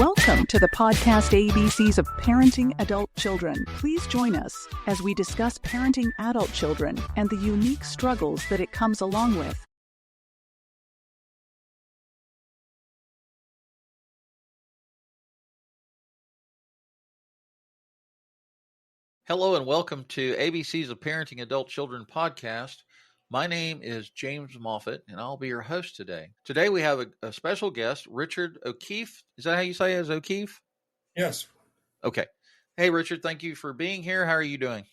Welcome to the podcast ABCs of Parenting Adult Children. Please join us as we discuss parenting adult children and the unique struggles that it comes along with. Hello and welcome to ABCs of Parenting Adult Children podcast. My name is James Moffett, and I'll be your host today. Today we have a special guest, Richard O'Keefe. Is that how you say it? Is O'Keefe? Yes. Okay. Hey, Richard, thank you for being here. How are you doing?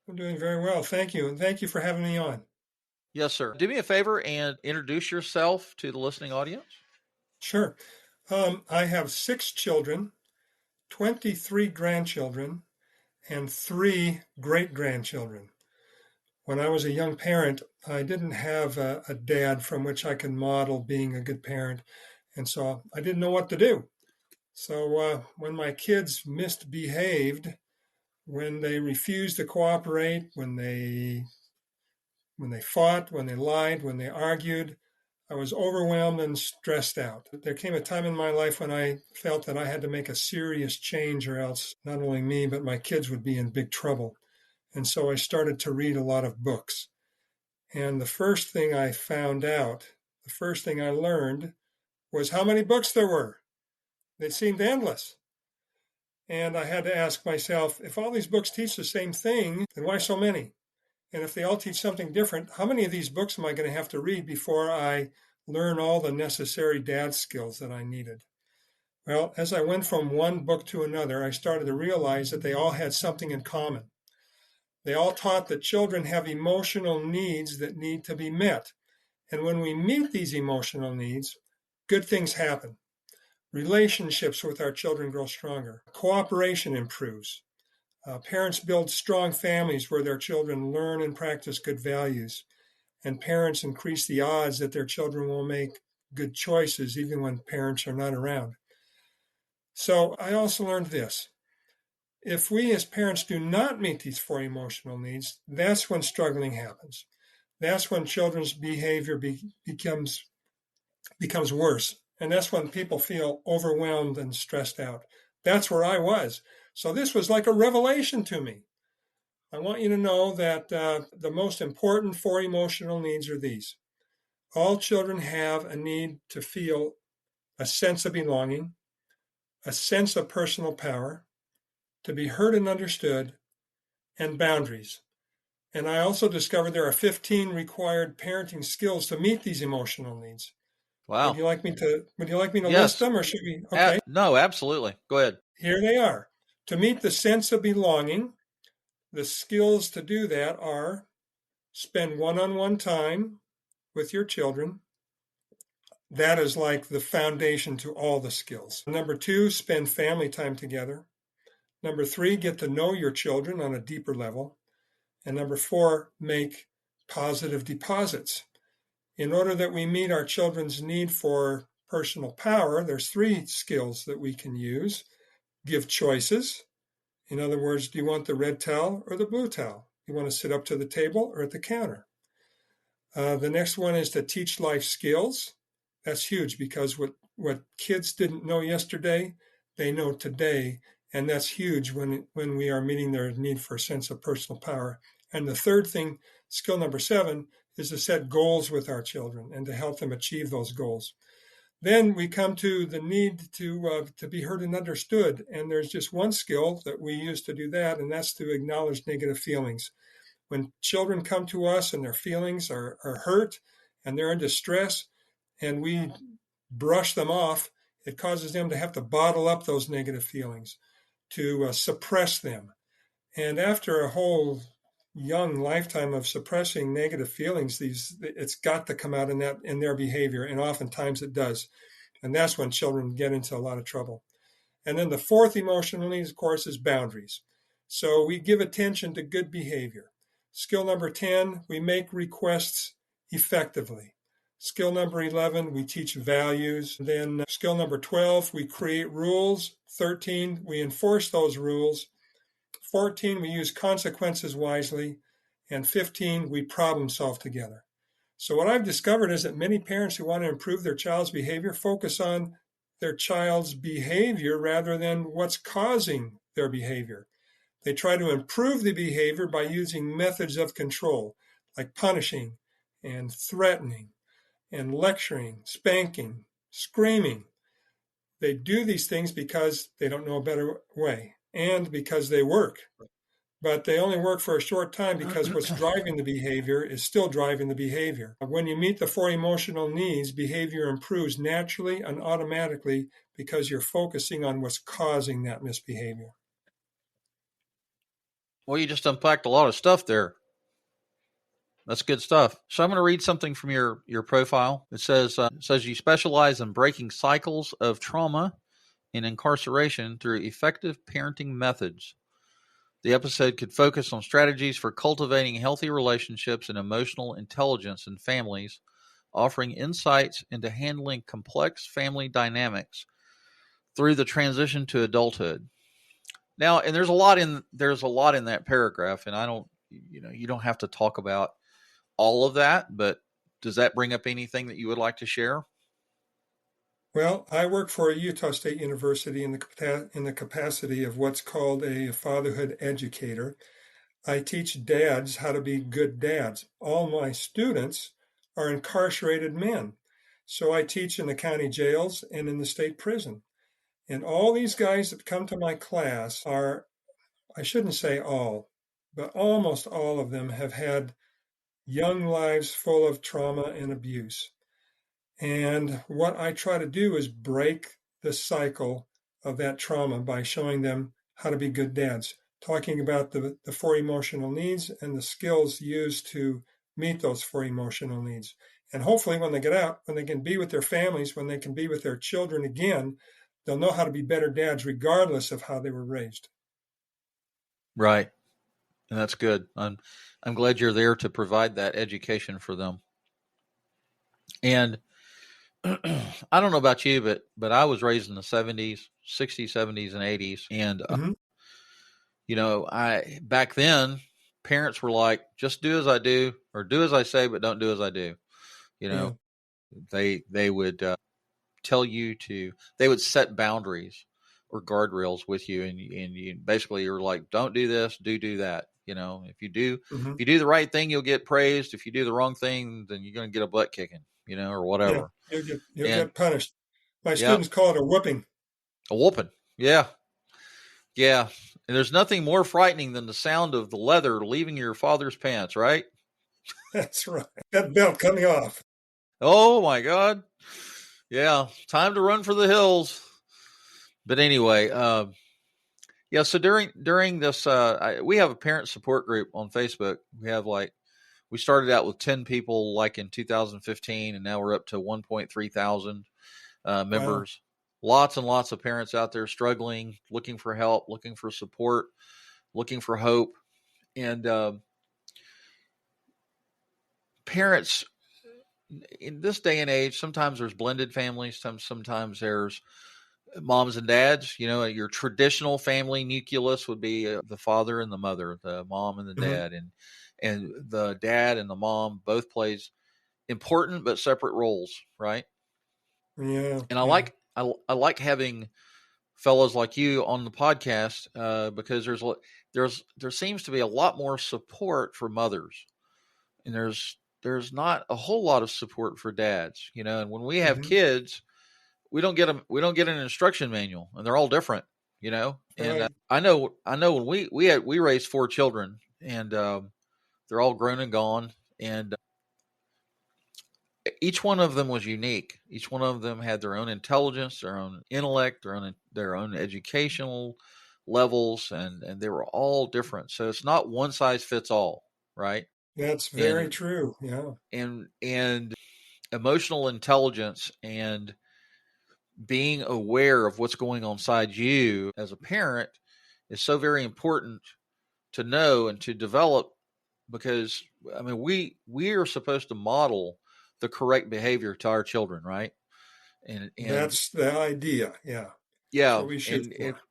I'm doing very well. Thank you. And thank you for having me on. Yes, sir. Do me a favor and introduce yourself to the listening audience. Sure. I have 6 children, 23 grandchildren, and 3 great-grandchildren. When I was a young parent, I didn't have a dad from which I could model being a good parent, and so I didn't know what to do. So when my kids misbehaved, when they refused to cooperate, when they fought, when they lied, when they argued, I was overwhelmed and stressed out. There came a time in my life when I felt that I had to make a serious change or else not only me, but my kids would be in big trouble. And so I started to read a lot of books. And the first thing I found out, the first thing I learned was how many books there were. They seemed endless. And I had to ask myself, if all these books teach the same thing, then why so many? And if they all teach something different, how many of these books am I going to have to read before I learn all the necessary dad skills that I needed? Well, as I went from one book to another, I started to realize that they all had something in common. They all taught that children have emotional needs that need to be met. And when we meet these emotional needs, good things happen. Relationships with our children grow stronger. Cooperation improves. Parents build strong families where their children learn and practice good values. And parents increase the odds that their children will make good choices even when parents are not around. So I also learned this. If we as parents do not meet these 4 emotional needs, that's when struggling happens. That's when children's behavior becomes worse. And that's when people feel overwhelmed and stressed out. That's where I was. So this was like a revelation to me. I want you to know that the most important 4 emotional needs are these. All children have a need to feel a sense of belonging, a sense of personal power, to be heard and understood, and boundaries. And I also discovered there are 15 required parenting skills to meet these emotional needs. Wow. Would you like me to Yes. list them, or should we? Okay. No, absolutely. Go ahead. Here they are. To meet the sense of belonging, the skills to do that are spend one-on-one time with your children. That is like the foundation to all the skills. Number 2, spend family time together. Number 3, get to know your children on a deeper level. And number 4, make positive deposits. In order that we meet our children's need for personal power, there's 3 skills that we can use. Give choices. In other words, do you want the red towel or the blue towel? You want to sit up to the table or at the counter? The next one is to teach life skills. That's huge because what kids didn't know yesterday, they know today. And that's huge when we are meeting their need for a sense of personal power. And the third thing, skill number 7, is to set goals with our children and to help them achieve those goals. Then we come to the need to be heard and understood. And there's just one skill that we use to do that, and that's to acknowledge negative feelings. When children come to us and their feelings are hurt and they're in distress and we brush them off, it causes them to have to bottle up those negative feelings, to suppress them. And after a whole young lifetime of suppressing negative feelings, it's got to come out in their behavior, and oftentimes it does. And that's when children get into a lot of trouble. And then the 4th emotional need, of course, is boundaries. So we give attention to good behavior. Skill number 10, we make requests effectively. Skill number 11, we teach values. Then skill number 12, we create rules. 13, we enforce those rules. 14, we use consequences wisely. And 15, we problem solve together. So what I've discovered is that many parents who want to improve their child's behavior focus on their child's behavior rather than what's causing their behavior. They try to improve the behavior by using methods of control, like punishing and threatening and lecturing, spanking, screaming. They do these things because they don't know a better way and because they work. But they only work for a short time because what's driving the behavior is still driving the behavior. When you meet the four emotional needs, behavior improves naturally and automatically because you're focusing on what's causing that misbehavior. Well, you just unpacked a lot of stuff there. That's good stuff. So I'm going to read something from your profile. It says you specialize in breaking cycles of trauma and incarceration through effective parenting methods. The episode could focus on strategies for cultivating healthy relationships and emotional intelligence in families, offering insights into handling complex family dynamics through the transition to adulthood. Now, and there's a lot in that paragraph, and you don't have to talk about all of that, but does that bring up anything that you would like to share? Well, I work for a Utah State University in the capacity of what's called a fatherhood educator. I teach dads how to be good dads. All my students are incarcerated men. So I teach in the county jails and in the state prison. And all these guys that come to my class are, I shouldn't say all, but almost all of them have had young lives full of trauma and abuse. And what I try to do is break the cycle of that trauma by showing them how to be good dads, talking about the four emotional needs and the skills used to meet those four emotional needs. And hopefully, when they get out, when they can be with their families, when they can be with their children again, they'll know how to be better dads regardless of how they were raised. Right. And that's good. I'm glad you're there to provide that education for them. And I don't know about you, but I was raised in the 70s, 60s, 70s, and 80s. And, Mm-hmm. Back then, parents were like, just do as I do, or do as I say, but don't do as I do. Yeah. They would tell you they would set boundaries or guardrails with you. And you basically you're like, don't do this, do that. If you do the right thing, you'll get praised. If you do the wrong thing, then you're going to get a butt kicking, or Yeah. whatever. You'll And get punished. My yeah, students call it a whooping. a whooping. Yeah. Yeah. And there's nothing more frightening than the sound of the leather leaving your father's pants, right? That's right. That belt coming off. Oh my God. Yeah. Time to run for the hills. But anyway, yeah. So during this, we have a parent support group on Facebook. We started out with 10 people like in 2015, and now we're up to 1.3 thousand members. Wow. Lots and lots of parents out there struggling, looking for help, looking for support, looking for hope. And parents in this day and age, sometimes there's blended families, sometimes there's moms and dads. Your traditional family nucleus would be the father and the mother, the mom and the dad, and the dad and the mom both plays important but separate roles, right? Yeah. And I like having fellows like you on the podcast because there seems to be a lot more support for mothers, and there's not a whole lot of support for dads. And when we have Mm-hmm. kids, we don't get an instruction manual, and they're all different. And Right. I know when we raised 4 children, and they're all grown and gone, and each one of them was unique. Each one of them had their own intelligence, their own intellect, their own educational levels, and they were all different. So it's not one size fits all, right? That's very And true. Yeah. and emotional intelligence and being aware of what's going on inside you as a parent is so very important to know and to develop, because we are supposed to model the correct behavior to our children, right? And That's the idea. Yeah. That's yeah, what we shoot and for.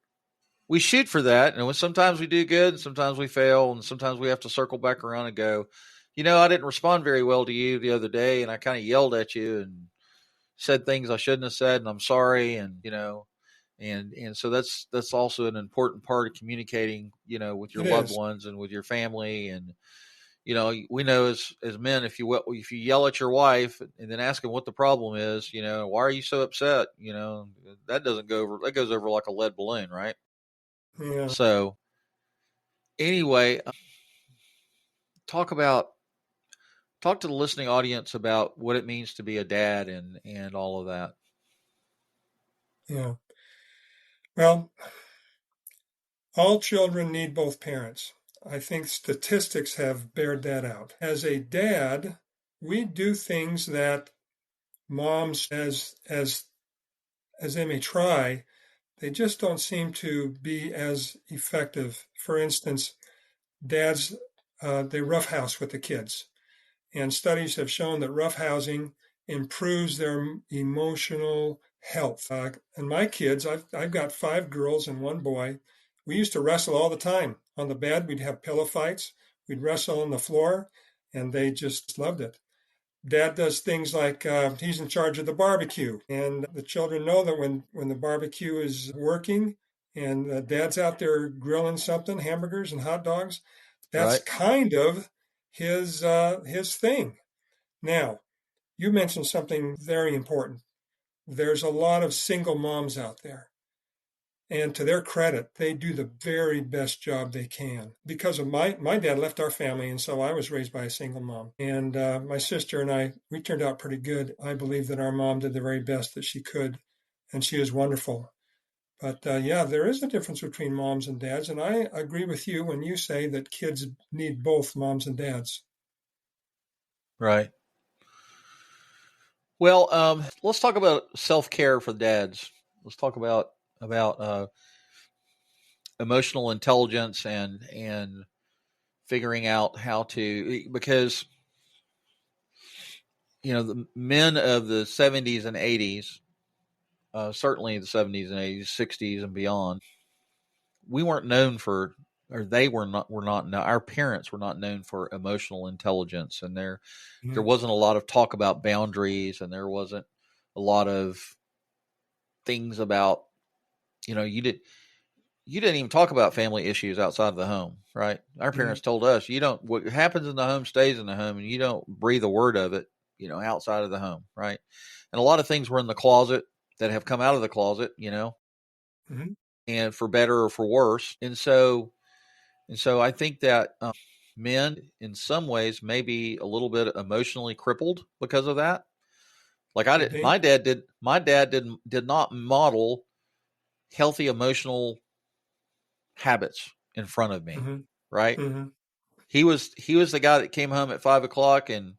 we shoot for that, and sometimes we do good, and sometimes we fail, and sometimes we have to circle back around and go, I didn't respond very well to you the other day, and I kind of yelled at you, and said things I shouldn't have said, and I'm sorry, and and so that's also an important part of communicating, with your It loved is. ones and with your family. And we know as men, if you yell at your wife and then ask them what the problem is, why are you so upset, that doesn't go over, that goes over like a lead balloon, right? Yeah. So anyway, talk to the listening audience about what it means to be a dad and all of that. Yeah. Well, all children need both parents. I think statistics have bared that out. As a dad, we do things that moms, as they may try, they just don't seem to be as effective. For instance, dads, they roughhouse with the kids. And studies have shown that roughhousing improves their emotional health. And my kids, I've got 5 girls and 1 boy. We used to wrestle all the time on the bed. We'd have pillow fights. We'd wrestle on the floor, and they just loved it. Dad does things like he's in charge of the barbecue, and the children know that when the barbecue is working and Dad's out there grilling something, hamburgers and hot dogs, that's Right. kind of his thing. Now, you mentioned something very important. There's a lot of single moms out there. And to their credit, they do the very best job they can. Because of my dad left our family, and so I was raised by a single mom. And my sister and I, we turned out pretty good. I believe that our mom did the very best that she could, and she was wonderful. But yeah, there is a difference between moms and dads. And I agree with you when you say that kids need both moms and dads. Right. Well, let's talk about self care for dads. Let's talk about emotional intelligence and figuring out how to, because the men of the 70s and 80s, certainly the 70s and 80s, 60s and beyond, we weren't known for, or they were not our parents were not known for emotional intelligence, and there Mhm. wasn't a lot of talk about boundaries, and there wasn't a lot of things about, you didn't even talk about family issues outside of the home, right? Our Mhm. parents told us, what happens in the home stays in the home, and you don't breathe a word of it, outside of the home, right? And a lot of things were in the closet that have come out of the closet, Mhm. and for better or for worse. And so I think that men, in some ways, may be a little bit emotionally crippled because of that. Like I Could did, be. my dad did not model healthy emotional habits in front of me, Mhm. right? Mhm. He was the guy that came home at 5 o'clock, and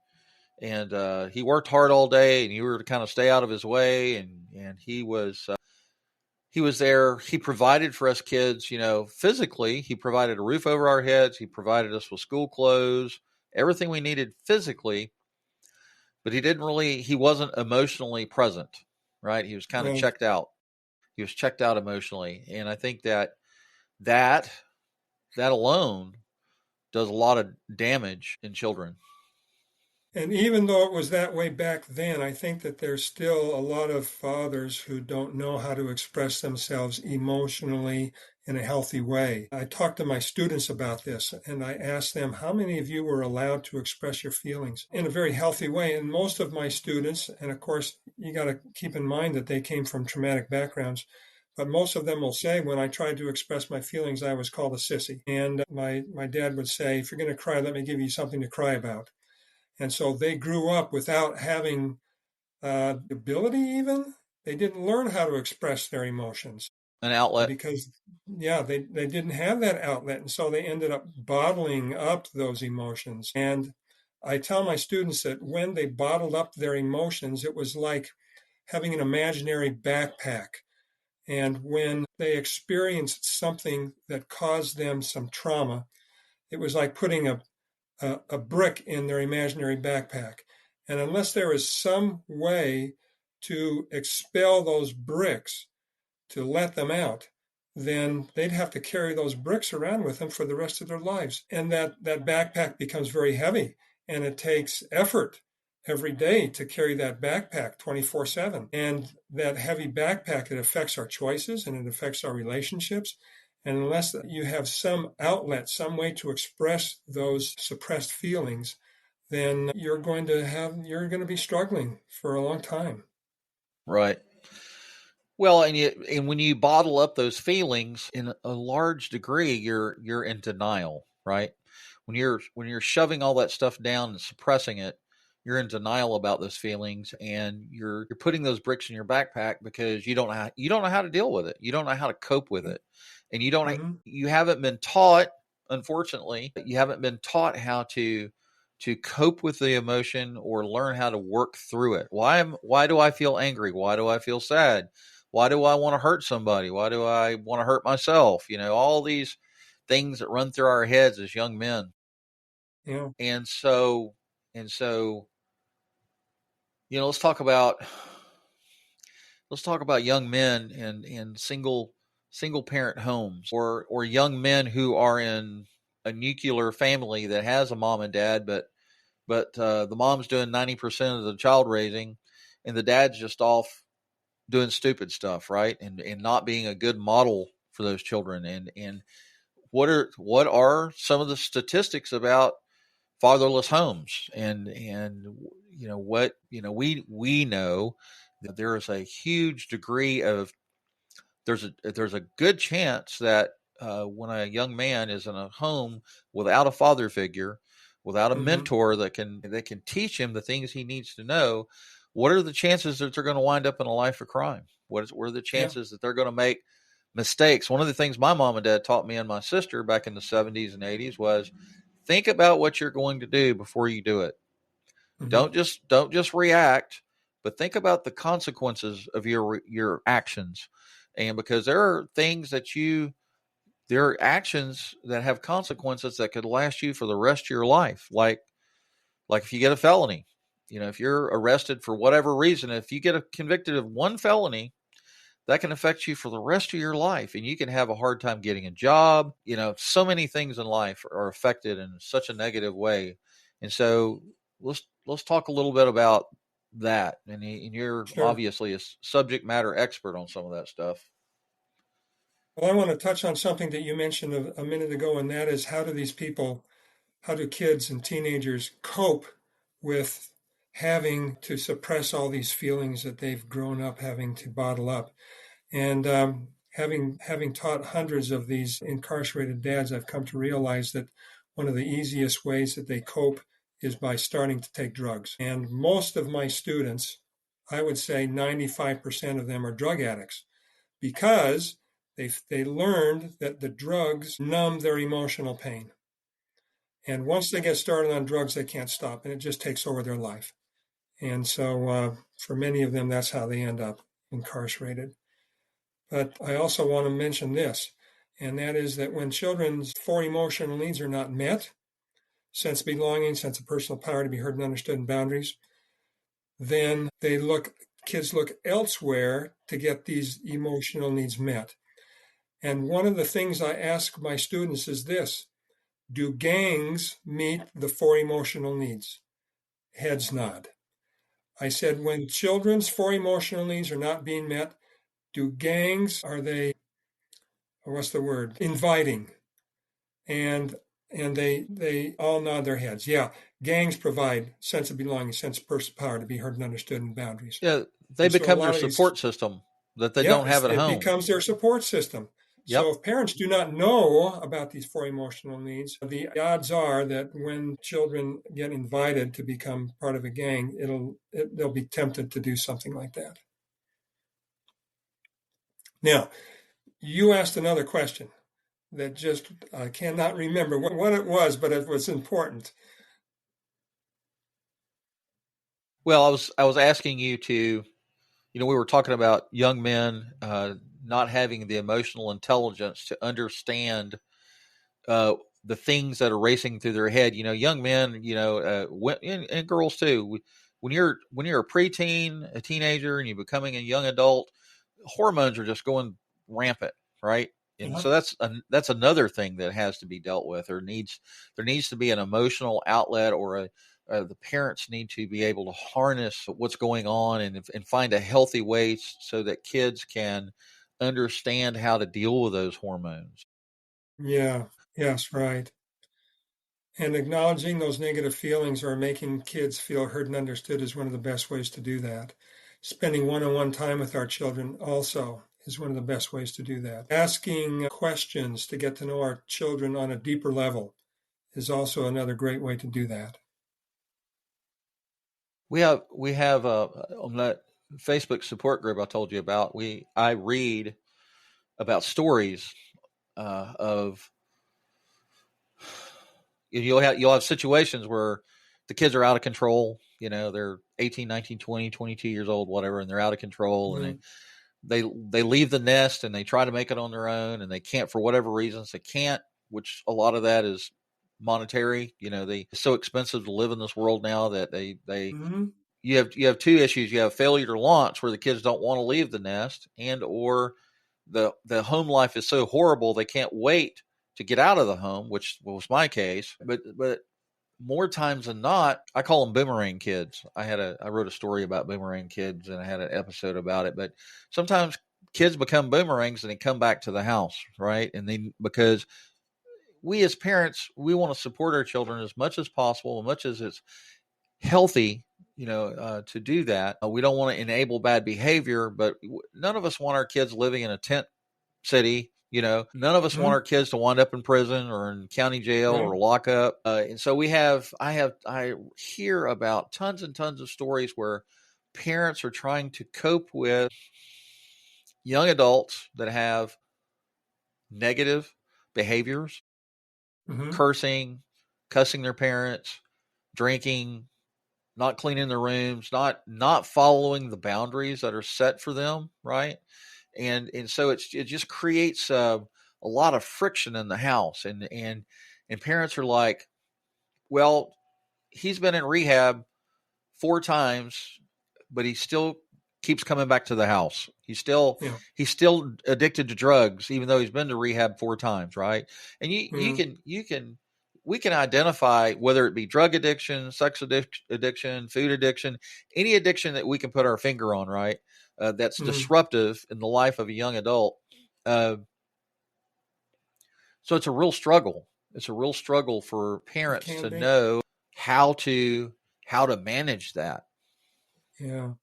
he worked hard all day, and you were to kind of stay out of his way, and he was there. He provided for us kids, physically. He provided a roof over our heads. He provided us with school clothes, everything we needed physically, but he wasn't emotionally present, right? He was kind of Right. checked out. He was checked out emotionally, and I think that that alone does a lot of damage in children. And even though it was that way back then, I think that there's still a lot of fathers who don't know how to express themselves emotionally in a healthy way. I talked to my students about this and I asked them, how many of you were allowed to express your feelings in a very healthy way? And most of my students, and of course, you got to keep in mind that they came from traumatic backgrounds. But most of them will say, when I tried to express my feelings, I was called a sissy. And my dad would say, if you're going to cry, let me give you something to cry about. And so they grew up without having the ability, even. They didn't learn how to express their emotions An outlet. because, yeah, they didn't have that outlet. And so they ended up bottling up those emotions. And I tell my students that when they bottled up their emotions, it was like having an imaginary backpack. And when they experienced something that caused them some trauma, it was like putting a brick in their imaginary backpack. And unless there is some way to expel those bricks, to let them out, then they'd have to carry those bricks around with them for the rest of their lives. And that backpack becomes very heavy and it takes effort every day to carry that backpack 24/7. And that heavy backpack, it affects our choices and it affects our relationships. And unless you have some outlet, some way to express those suppressed feelings, then you're going to be struggling for a long time. Right. Well, and when you bottle up those feelings in a large degree, you're in denial, right? When you're shoving all that stuff down and suppressing it, you're in denial about those feelings, and you're putting those bricks in your backpack because you don't know how to deal with it. You don't know how to cope with it, and Mm-hmm. you haven't been taught. Unfortunately, you haven't been taught how to cope with the emotion or learn how to work through it. Why do I feel angry? Why do I feel sad? Why do I want to hurt somebody? Why do I want to hurt myself? All these things that run through our heads as young men. Yeah. And so and so, let's talk about young men in single parent homes, or young men who are in a nuclear family that has a mom and dad, but the mom's doing 90% of the child raising, and the dad's just off doing stupid stuff, right? And not being a good model for those children. And what are some of the statistics about fatherless homes? And what we know that there is a huge degree of there's a good chance that when a young man is in a home without a father figure, without a Mm-hmm. mentor that can teach him the things he needs to know, what are the chances that they're going to wind up in a life of crime? What are the Yeah. chances that they're going to make mistakes? One of the things my mom and dad taught me and my sister back in the 70s and 80s was think about what you're going to do before you do it. Mm-hmm. Don't just react, but think about the consequences of your actions. And because there are actions that have consequences that could last you for the rest of your life. Like if you get a felony, if you're arrested for whatever reason, if you get convicted of one felony, that can affect you for the rest of your life, and you can have a hard time getting a job. So many things in life are affected in such a negative way. And so let's talk a little bit about that. And you're Sure. obviously a subject matter expert on some of that stuff. Well, I want to touch on something that you mentioned a minute ago, and that is how do kids and teenagers cope with having to suppress all these feelings that they've grown up having to bottle up? And having taught hundreds of these incarcerated dads, I've come to realize that one of the easiest ways that they cope is by starting to take drugs. And most of my students, I would say 95% of them are drug addicts because they learned that the drugs numb their emotional pain. And once they get started on drugs, they can't stop, and it just takes over their life. And so, for many of them, that's how they end up incarcerated. But I also want to mention this, and that is that when children's four emotional needs are not met, sense of belonging, sense of personal power to be heard and understood, and boundaries, then kids look elsewhere to get these emotional needs met. And one of the things I ask my students is this: do gangs meet the four emotional needs? Heads nod. I said, when children's four emotional needs are not being met, are they, what's the word, inviting? And they all nod their heads. Yeah, gangs provide sense of belonging, sense of personal power to be heard and understood, and boundaries. Yeah, they And so a become their lot of these, support system that they yeah, don't have at it home. becomes their support system. So Yep. if parents do not know about these four emotional needs, the odds are that when children get invited to become part of a gang, they'll be tempted to do something like that. Now, you asked another question that just I cannot remember what it was, but it was important. Well, I was asking you to, we were talking about young men not having the emotional intelligence to understand uh, the things that are racing through their head. Young men, and girls too. When you're a preteen, a teenager, and you're becoming a young adult, hormones are just going rampant, right? And Uh-huh. so that's another thing that has to be dealt with, or there needs to be an emotional outlet or the parents need to be able to harness what's going on and find a healthy way so that kids can understand how to deal with those hormones. Yeah. Yes, right. And acknowledging those negative feelings or making kids feel heard and understood is one of the best ways to do that. Spending one-on-one time with our children also is one of the best ways to do that. Asking questions to get to know our children on a deeper level is also another great way to do that. We have on that Facebook support group I told you about. I read about stories of you'll have situations where the kids are out of control. They're 18, 19, 20, 22 years old, whatever, and they're out of control, and Mm, they leave the nest and they try to make it on their own, and they can't for whatever reasons. They can't, which a lot of that is monetary. It's so expensive to live in this world now that they mhm, you have two issues. You have failure to launch, where the kids don't want to leave the nest, and or the home life is so horrible they can't wait to get out of the home, which was my case. But more times than not, I call them boomerang kids. I wrote a story about boomerang kids, and I had an episode about it. But sometimes kids become boomerangs and they come back to the house, right? And because we as parents, we want to support our children as much as possible, as much as it's healthy, to do that. We don't want to enable bad behavior, but none of us want our kids living in a tent city. None of us want mhm, our kids to wind up in prison or in county jail right. or lockup. And so I hear about tons and tons of stories where parents are trying to cope with young adults that have negative behaviors, Mhm, cursing, cussing their parents, drinking, not cleaning their rooms, not following the boundaries that are set for them, right? And so it just creates a lot of friction in the house, and parents are like, well, he's been in rehab 4 times, but he still keeps coming back to the house. yeah. He's still addicted to drugs, even though he's been to rehab 4 times, right? And Mm, we can identify whether it be drug addiction, addiction, food addiction, any addiction that we can put our finger on, right? That's mhm. disruptive in the life of a young adult. Uh, so it's a real struggle. It's a real struggle for It parents can to be. know how to manage that. Yeah.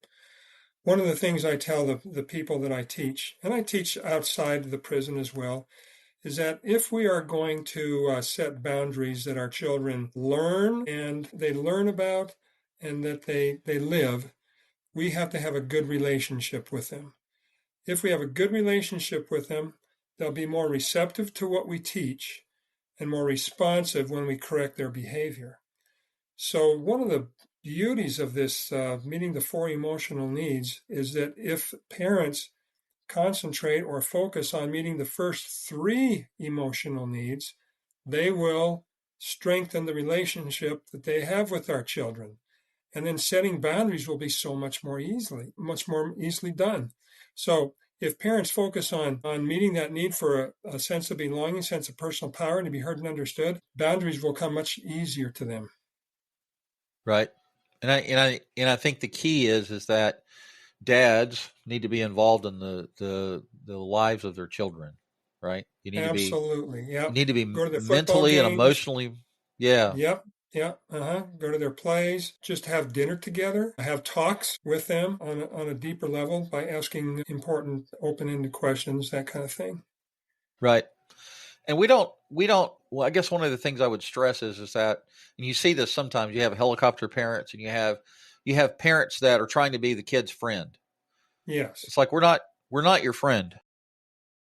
One of the things I tell the people that I teach, and I teach outside the prison as well, is that if we are going to set boundaries that our children learn and they learn about and that they live, we have to have a good relationship with them. If we have a good relationship with them, they'll be more receptive to what we teach and more responsive when we correct their behavior. So, one of the beauties of this meeting the four emotional needs is that if parents concentrate or focus on meeting the first three emotional needs, they will strengthen the relationship that they have with our children. And then setting boundaries will be so much more easily done. So if parents focus on meeting that need for a sense of belonging, sense of personal power, and to be heard and understood, boundaries will come much easier to them. Right. And I think the key is that dads need to be involved in the lives of their children, right? Absolutely. You Yep. need to be Go to their football mentally and games. emotionally, yeah, Yep. Yep. Go to their plays. Just have dinner together. Have talks with them on a deeper level by asking important open-ended questions, that kind of thing. right. And we don't well, I guess one of the things I would stress is that, and you see this sometimes, you have helicopter parents and you have parents that are trying to be the kid's friend. Yes. It's like we're not your friend.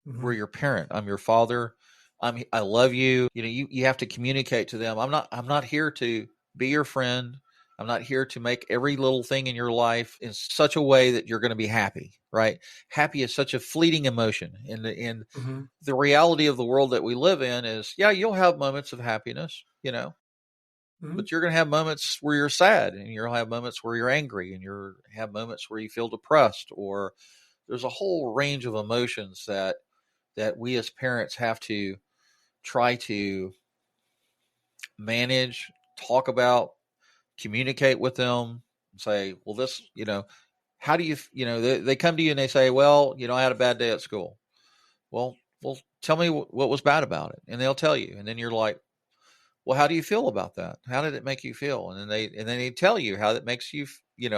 We're Hmm. your parent. I'm your father. I love you. You have to communicate to them. I'm not here to be your friend. I'm not here to make every little thing in your life in such a way that you're going to be happy, right? Happy is such a fleeting emotion. And Hmm. the reality of the world that we live in is, yeah, you'll have moments of happiness, Hmm. but you're going to have moments where you're sad, and you'll have moments where you're angry, and you'll have moments where you feel depressed, or there's a whole range of emotions that we as parents have to try to manage, talk about, communicate with them, and say, well, this, how do you, they come to you and they say, well, I had a bad day at school. Well, tell me what was bad about it. And they'll tell you. And then you're like, well, how do you feel about that? How did it make you feel? And then they tell you how it makes you,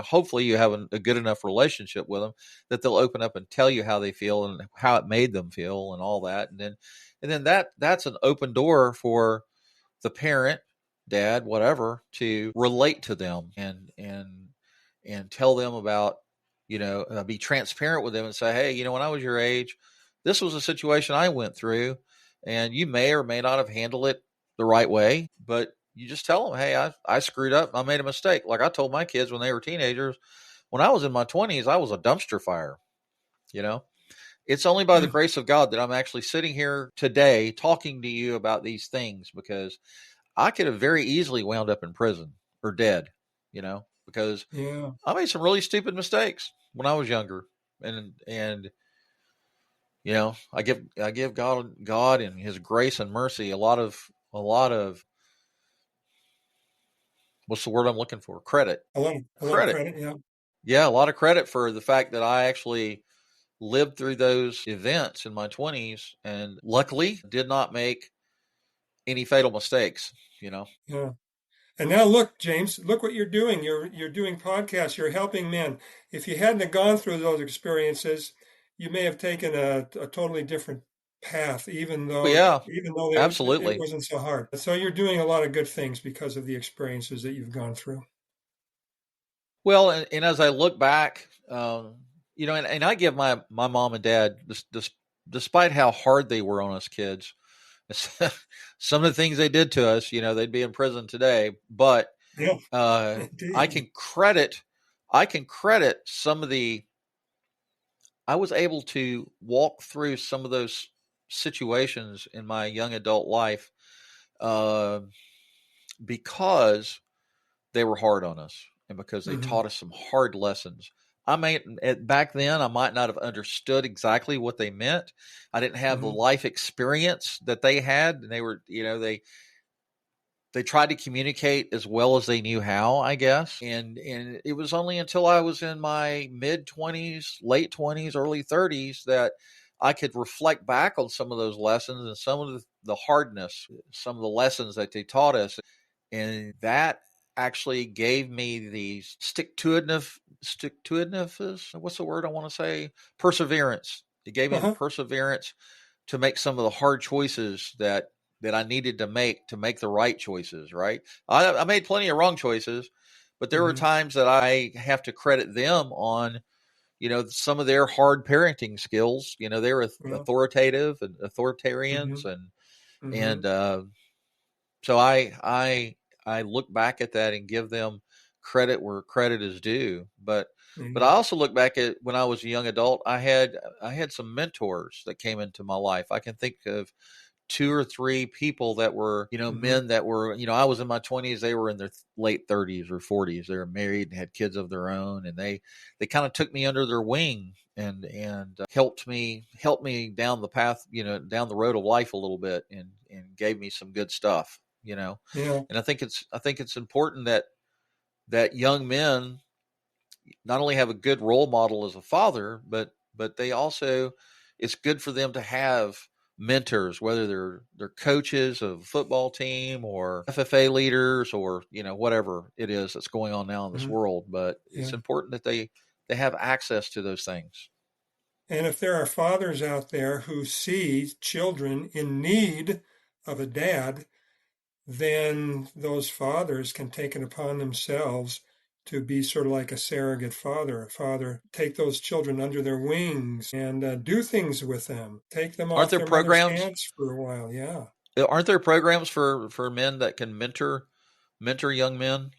hopefully you have a good enough relationship with them that they'll open up and tell you how they feel and how it made them feel and all that. And then that's an open door for the parent, dad, whatever, to relate to them and tell them about, be transparent with them and say, hey, when I was your age, this was a situation I went through, and you may or may not have handled it the right way, but you just tell them, hey, I screwed up. I made a mistake. Like I told my kids when they were teenagers, when I was in my 20s, I was a dumpster fire, It's only by the Yeah. grace of God that I'm actually sitting here today talking to you about these things, because I could have very easily wound up in prison or dead, because Yeah. I made some really stupid mistakes when I was younger. And I give God and his grace and mercy a lot of what's the word I'm looking for? Credit. A lot of Credit. credit. Yeah. Yeah, a lot of credit for the fact that I actually lived through those events in my 20s and luckily did not make any fatal mistakes, Yeah. And now look, James, look what you're doing. You're doing podcasts. You're helping men. If you hadn't have gone through those experiences, you may have taken a totally different path, even Oh, though yeah, it absolutely. wasn't so hard. So you're doing a lot of good things because of the experiences that you've gone through. Well, and as I look back, and I give my mom and dad, despite how hard they were on us kids, some of the things they did to us, they'd be in prison today. But Yeah, I indeed. can credit some of I was able to walk through some of those situations in my young adult life uh, because they were hard on us and because they Hmm. taught us some hard lessons. Back then I might not have understood exactly what they meant. I didn't have the Hmm. life experience that they had, and they were, they tried to communicate as well as they knew how, I guess. And it was only until I was in my mid 20s, late 20s, early 30s that I could reflect back on some of those lessons and some of the hardness, some of the lessons that they taught us. And that actually gave me the stick-to-itiveness, what's the word I want to say? Perseverance. It gave me the Uh-huh. perseverance to make some of the hard choices that I needed to make the right choices, right? I made plenty of wrong choices, but there were Hmm. times that I have to credit them on, some of their hard parenting skills. They were Yeah. authoritative and Hmm. authoritarians, Hmm. and so I look back at that and give them credit where credit is due. But I Yeah. also look back at when I was a young adult, I had some mentors that came into my life. I can think of two or three people that were, Hmm. men that were, I was in my 20s, they were in their late 30s or 40s. They were married and had kids of their own, and they kind of took me under their wing and helped me down the path, down the road of life a little bit, and gave me some good stuff, Yeah. And I think it's important that young men not only have a good role model as a father, but they also, it's good for them to have mentors, whether they're coaches of a football team or FFA leaders or whatever it is that's going on now in this Hmm. world. But Yeah. it's important that they have access to those things. And if there are fathers out there who see children in need of a dad, then those fathers can take it upon themselves to be sort of like a surrogate father. A father take those children under their wings and do things with them, take them Aren't off there their mother's programs? hands for a while. Yeah, Aren't there programs for men that can mentor young men?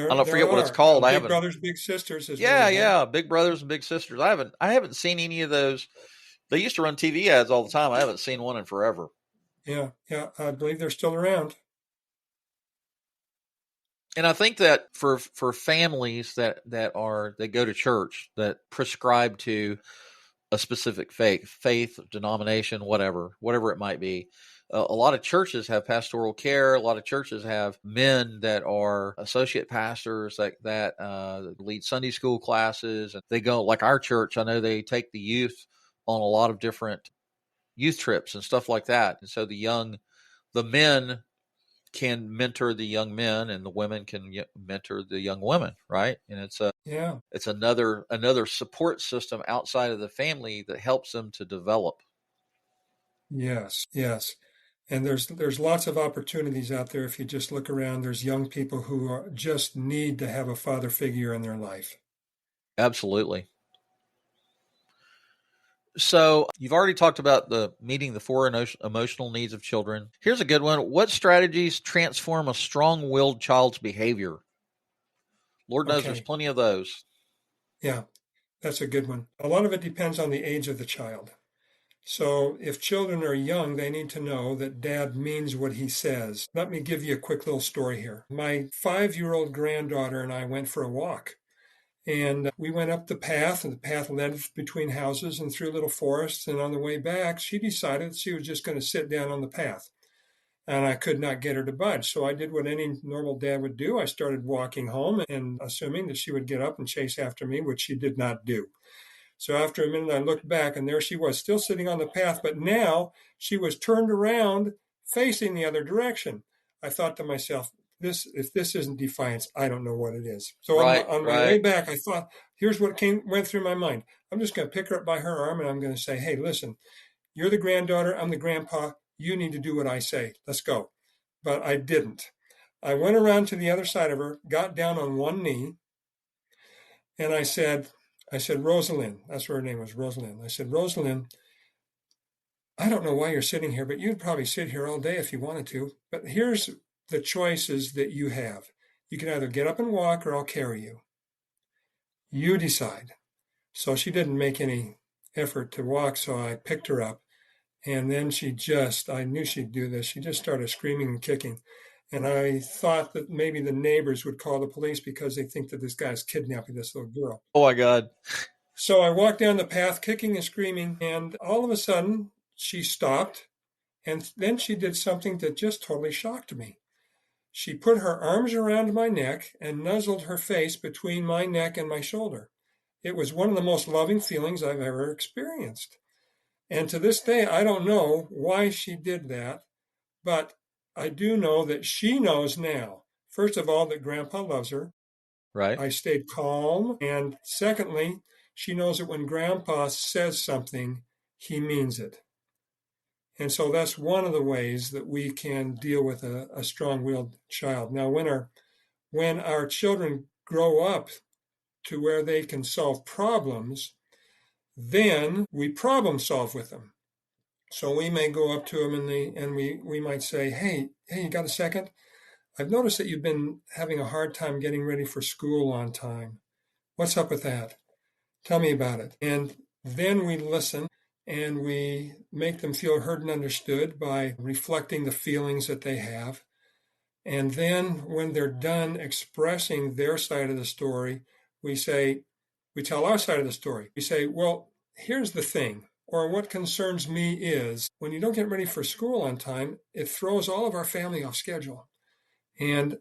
I don't there forget what it's are called. I big haven't. brothers, big sisters is one Yeah, of them. yeah, Big Brothers and Big Sisters. I haven't seen any of those. They used to run TV ads all the time. I haven't seen one in forever. Yeah, yeah, I believe they're still around. And I think that for families that go to church, that prescribe to a specific faith, denomination, whatever it might be, a lot of churches have pastoral care. A lot of churches have men that are associate pastors that lead Sunday school classes. And they go, like our church, I know they take the youth on a lot of different youth trips and stuff like that. And so the men can mentor the young men, and the women can mentor the young women, right? And it's another support system outside of the family that helps them to develop. Yes, yes. And there's lots of opportunities out there. If you just look around, there's young people who just need to have a father figure in their life. Absolutely. So you've already talked about meeting the four emotional needs of children. Here's a good one. What strategies transform a strong-willed child's behavior? Lord knows there's Okay. plenty of those. Yeah, that's a good one. A lot of it depends on the age of the child. So if children are young, they need to know that dad means what he says. Let me give you a quick little story here. My 5-year-old granddaughter and I went for a walk. And we went up the path, and the path led between houses and through little forests. And on the way back, she decided she was just going to sit down on the path. And I could not get her to budge. So I did what any normal dad would do. I started walking home and assuming that she would get up and chase after me, which she did not do. So after a minute, I looked back, and there she was, still sitting on the path, but now she was turned around facing the other direction. I thought to myself, if this isn't defiance, I don't know what it is. So on my way back, I thought, here's what went through my mind. I'm just going to pick her up by her arm, and I'm going to say, hey, listen, you're the granddaughter, I'm the grandpa. You need to do what I say. Let's go. But I didn't. I went around to the other side of her, got down on one knee, and I said, Rosalind, that's what her name was, Rosalind. I said, Rosalind, I don't know why you're sitting here, but you'd probably sit here all day if you wanted to. But here's the choices that you have. You can either get up and walk, or I'll carry you. You decide. So she didn't make any effort to walk, so I picked her up. And then I knew she'd do this. She just started screaming and kicking. And I thought that maybe the neighbors would call the police because they think that this guy's kidnapping this little girl. Oh my God. So I walked down the path kicking and screaming, and all of a sudden she stopped, and then she did something that just totally shocked me. She put her arms around my neck and nuzzled her face between my neck and my shoulder. It was one of the most loving feelings I've ever experienced. And to this day, I don't know why she did that, but I do know that she knows now, first of all, that Grandpa loves her. Right. I stayed calm. And secondly, she knows that when Grandpa says something, he means it. And so that's one of the ways that we can deal with a strong-willed child. Now, when our children grow up to where they can solve problems, then we problem solve with them. So we may go up to them and we might say, hey, you got a second? I've noticed that you've been having a hard time getting ready for school on time. What's up with that? Tell me about it. And then we listen and we make them feel heard and understood by reflecting the feelings that they have. And then when they're done expressing their side of the story, we tell our side of the story. We say, well, here's the thing. Or what concerns me is when you don't get ready for school on time, it throws all of our family off schedule. And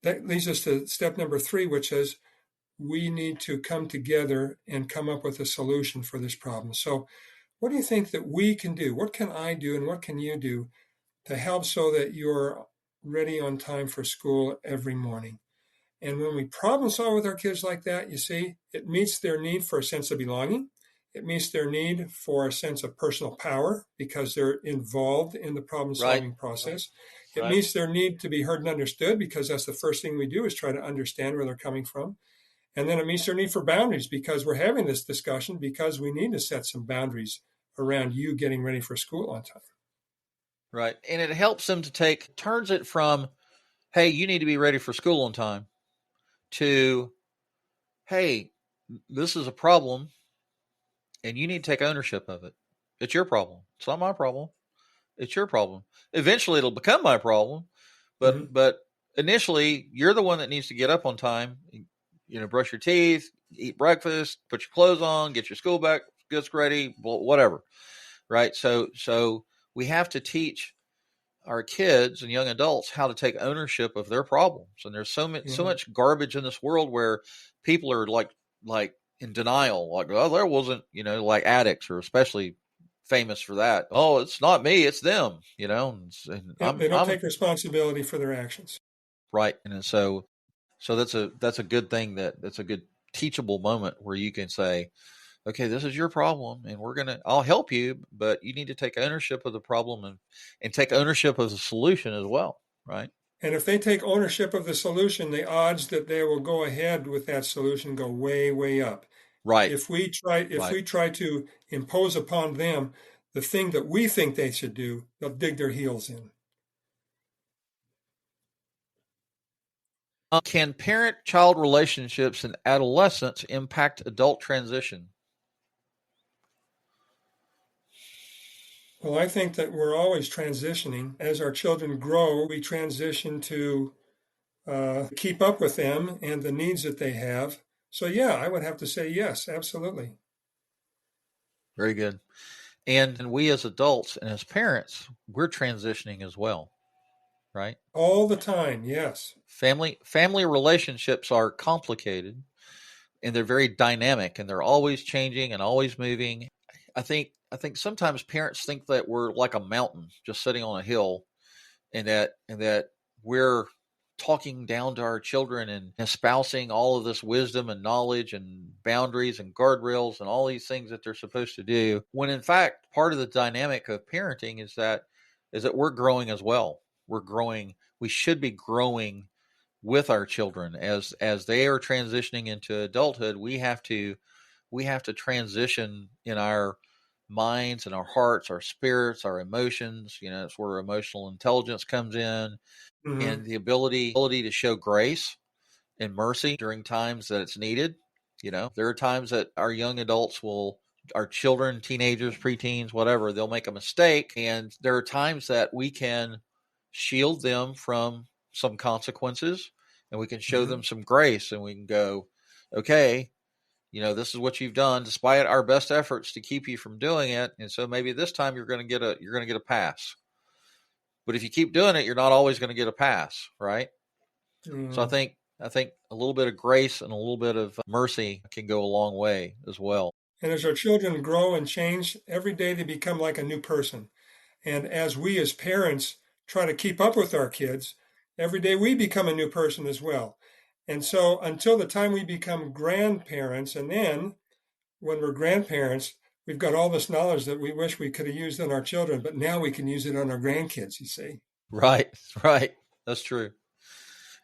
that leads us to step number 3, which is we need to come together and come up with a solution for this problem. So what do you think that we can do? What can I do and what can you do to help so that you're ready on time for school every morning? And when we problem solve with our kids like that, you see, it meets their need for a sense of belonging. It meets their need for a sense of personal power because they're involved in the problem-solving process. It meets their need to be heard and understood because that's the first thing we do is try to understand where they're coming from. And then it meets their need for boundaries because we're having this discussion because we need to set some boundaries around you getting ready for school on time. Right. And it helps them to turns it from, hey, you need to be ready for school on time, to, hey, this is a problem and you need to take ownership of it. It's your problem. It's not my problem. It's your problem. Eventually it'll become my problem, but initially you're the one that needs to get up on time, brush your teeth, eat breakfast, put your clothes on, get your school bag goods ready, whatever. Right? So we have to teach our kids and young adults how to take ownership of their problems. And there's so Yeah. much garbage in this world where people are like in denial, like, oh, there wasn't, like addicts are especially famous for that. Oh, it's not me, it's them, and Yep, they don't take responsibility for their actions. right. And so that's a good thing, that's a good teachable moment where you can say, okay, this is your problem and I'll help you, but you need to take ownership of the problem and take ownership of the solution as well. Right. And if they take ownership of the solution, the odds that they will go ahead with that solution go way, way up. Right. If we try to impose upon them the thing that we think they should do, they'll dig their heels in. Can parent-child relationships in adolescence impact adult transition? Well, I think that we're always transitioning. As our children grow, we transition to keep up with them and the needs that they have. So, yeah, I would have to say yes, absolutely. Very good. And we as adults and as parents, we're transitioning as well, right? All the time, yes. Family relationships are complicated and they're very dynamic and they're always changing and always moving. I think sometimes parents think that we're like a mountain just sitting on a hill, and that we're talking down to our children and espousing all of this wisdom and knowledge and boundaries and guardrails and all these things that they're supposed to do, when in fact part of the dynamic of parenting is that we're growing as well. We should be growing with our children as they are transitioning into adulthood. We have to transition in our minds and our hearts, our spirits, our emotions. It's where emotional intelligence comes in, Mm-hmm. and the ability to show grace and mercy during times that it's needed. There are times that our children, teenagers, preteens, whatever, they'll make a mistake. And there are times that we can shield them from some consequences and we can show Mm-hmm. them some grace and we can go, okay, this is what you've done despite our best efforts to keep you from doing it. And so maybe this time you're going to get a pass. But if you keep doing it, you're not always going to get a pass, right? So I Mm. think I think a little bit of grace and a little bit of mercy can go a long way as well. And as our children grow and change, every day they become like a new person. And as we as parents try to keep up with our kids, every day we become a new person as well. And so until the time we become grandparents, and then when we're grandparents, we've got all this knowledge that we wish we could have used on our children, but now we can use it on our grandkids, you see. Right, right. That's true.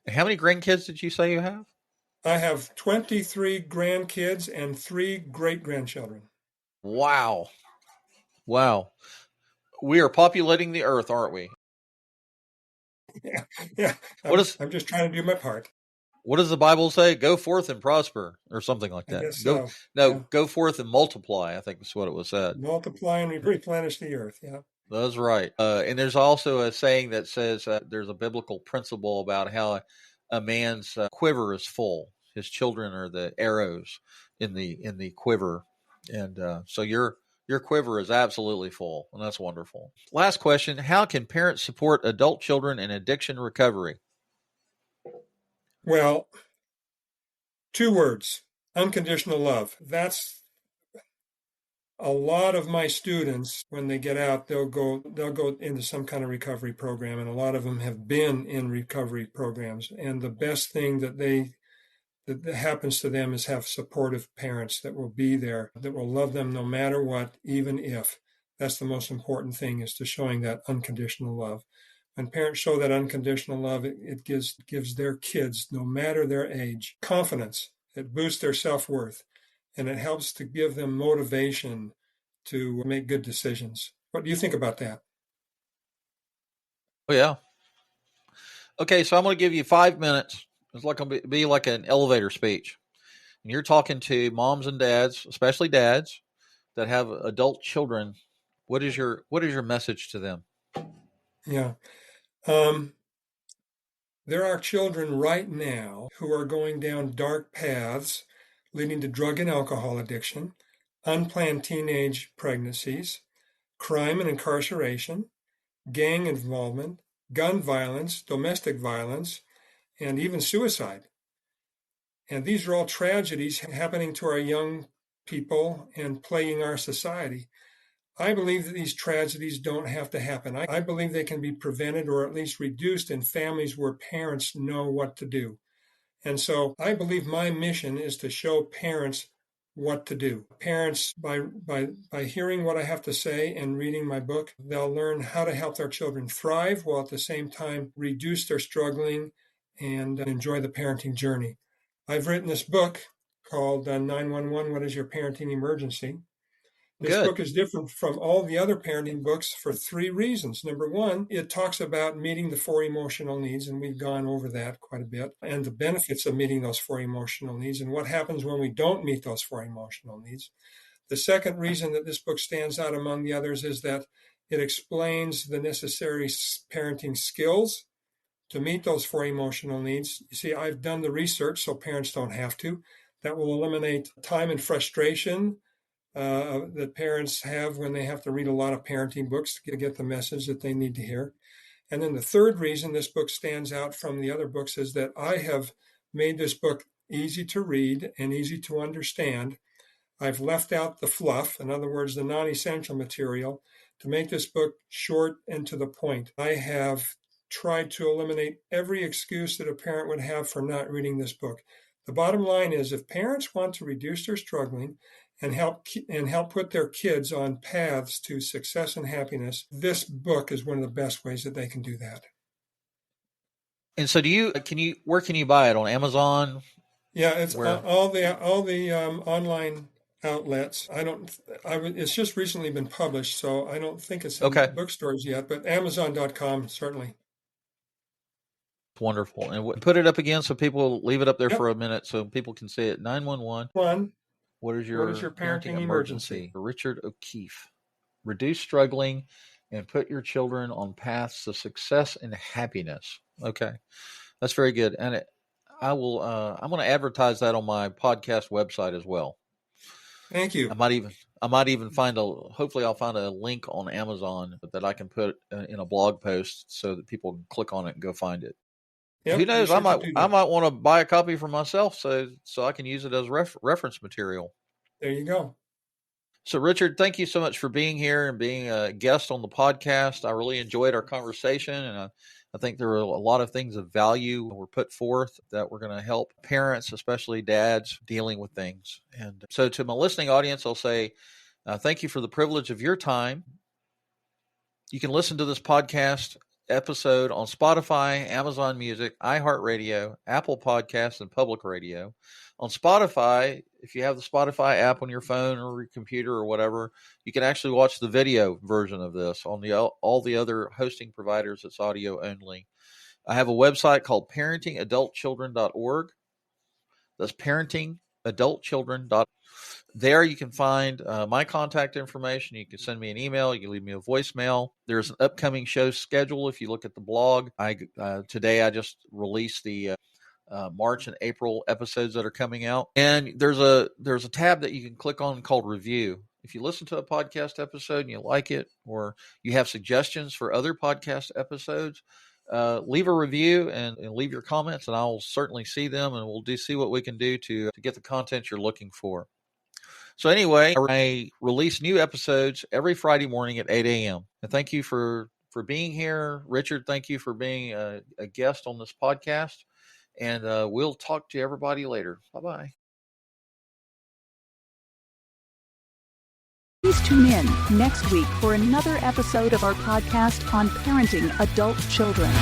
And how many grandkids did you say you have? I have 23 grandkids and 3 great grandchildren. Wow. Wow. We are populating the earth, aren't we? Yeah, yeah. What I'm, is I'm just trying to do my part. what does the Bible say? Go forth and prosper or something like I that. guess so. No, Yeah. go forth and multiply, I think that's what it was said. Multiply and replenish the earth. Yeah. That's right. And there's also a saying that says there's a biblical principle about how a man's quiver is full. His children are the arrows in the quiver, and so your quiver is absolutely full, and that's wonderful. Last question: how can parents support adult children in addiction recovery? Well, 2 words: unconditional love. That's a lot of my students, when they get out, they'll go into some kind of recovery program, and a lot of them have been in recovery programs. And the best thing that happens to them is have supportive parents that will be there, that will love them no matter what, even if. That's the most important thing, is to showing that unconditional love. When parents show that unconditional love, it gives their kids, no matter their age, confidence. It boosts their self-worth, and it helps to give them motivation to make good decisions. What do you think about that? Oh yeah. Okay, so I'm going to give you 5 minutes. It's like going to be like an elevator speech, and you're talking to moms and dads, especially dads that have adult children. What is your message to them? Yeah. Um, There are children right now who are going down dark paths leading to drug and alcohol addiction, unplanned teenage pregnancies, crime and incarceration, gang involvement, gun violence, domestic violence, and even suicide. And these are all tragedies happening to our young people and plaguing our society. I believe that these tragedies don't have to happen. I believe they can be prevented or at least reduced in families where parents know what to do. And so I believe my mission is to show parents what to do. Parents, by hearing what I have to say and reading my book, they'll learn how to help their children thrive while at the same time reduce their struggling and enjoy the parenting journey. I've written this book called 911, What is Your Parenting Emergency? This book is different from all the other parenting books for 3 reasons. Number one, it talks about meeting the 4 emotional needs, and we've gone over that quite a bit, and the benefits of meeting those 4 emotional needs and what happens when we don't meet those 4 emotional needs. The second reason that this book stands out among the others is that it explains the necessary parenting skills to meet those 4 emotional needs. You see, I've done the research so parents don't have to. That will eliminate time and frustration that parents have when they have to read a lot of parenting books to get the message that they need to hear. And then the third reason this book stands out from the other books is that I have made this book easy to read and easy to understand. I've left out the fluff, in other words, the non-essential material, to make this book short and to the point. I have tried to eliminate every excuse that a parent would have for not reading this book. The bottom line is, if parents want to reduce their struggling and help put their kids on paths to success and happiness, this book is one of the best ways that they can do that. And so where can you buy it? On Amazon? Yeah, it's all the online outlets. It's just recently been published, so I don't think it's in bookstores yet, but Amazon.com certainly. Wonderful. And put it up again so people leave it up there for a minute so people can see it. 911. What is your parenting emergency? Richard O'Keefe. Reduce struggling and put your children on paths to success and happiness. Okay. That's very good. And I'm going to advertise that on my podcast website as well. Thank you. I might even hopefully I'll find a link on Amazon that I can put in a blog post so that people can click on it and go find it. Yep, who knows? I might want to buy a copy for myself so I can use it as reference material. There you go. So, Richard, thank you so much for being here and being a guest on the podcast. I really enjoyed our conversation, and I think there were a lot of things of value were put forth that were going to help parents, especially dads, dealing with things. And so, to my listening audience, I'll say thank you for the privilege of your time. You can listen to this podcast episode on Spotify, Amazon Music, iHeartRadio, Apple Podcasts, and Public Radio. On Spotify, if you have the Spotify app on your phone or your computer or whatever, you can actually watch the video version of this. On all the other hosting providers, it's audio only. I have a website called parentingadultchildren.org. That's parentingadultchildren.org. There you can find my contact information. You can send me an email. You can leave me a voicemail. There's an upcoming show schedule. If you look at the blog, today I just released the March and April episodes that are coming out. And there's a tab that you can click on called Review. If you listen to a podcast episode and you like it, or you have suggestions for other podcast episodes, leave a review and leave your comments, and I will certainly see them, and we'll see what we can do to get the content you're looking for. So anyway, I release new episodes every Friday morning at 8 a.m. And thank you for being here. Richard, thank you for being a guest on this podcast. And we'll talk to everybody later. Bye-bye. Please tune in next week for another episode of our podcast on parenting adult children.